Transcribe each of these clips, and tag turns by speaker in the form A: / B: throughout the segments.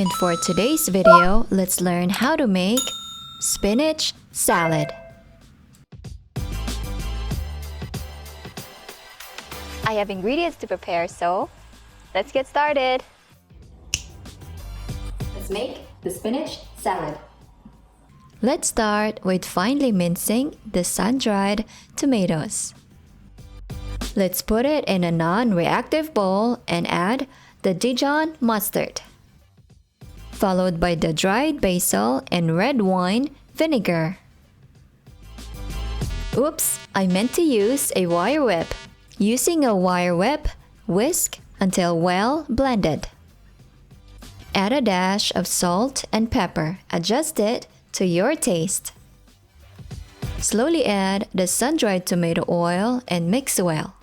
A: And for today's video, let's learn how to make spinach salad.
B: I have ingredients to prepare, so let's get started.
A: Let's make the spinach salad. Let's start with finely mincing the sun-dried tomatoes. Let's put it in a non-reactive bowl and add the Dijon mustard, followed by the dried basil and red wine vinegar. Oops, I meant to use a wire whip. Using a wire whip, whisk until well blended. Add a dash of salt and pepper. Adjust it to your taste. Slowly add the sun-dried tomato oil and mix well.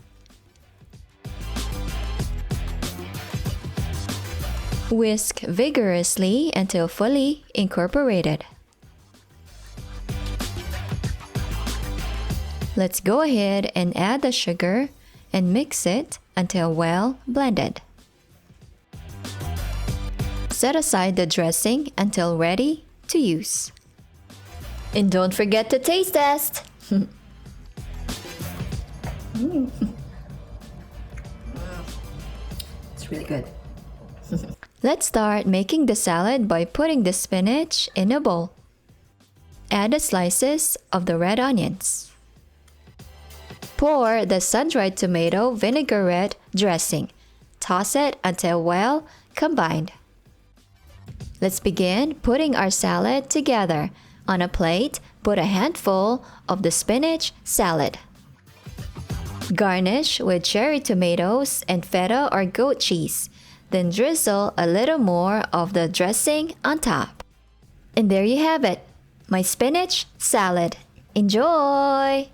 A: Whisk vigorously until fully incorporated. Let's go ahead and add the sugar and mix it until well blended. Set aside the dressing until ready to use. And don't forget to taste test!
C: It's really good.
A: Let's start making the salad by putting the spinach in a bowl. Add the slices of the red onions. Pour the sun-dried tomato vinaigrette dressing. Toss it until well combined. Let's begin putting our salad together. On a plate, put a handful of the spinach salad. Garnish with cherry tomatoes and feta or goat cheese. Then drizzle a little more of the dressing on top. And there you have it, my spinach salad. Enjoy!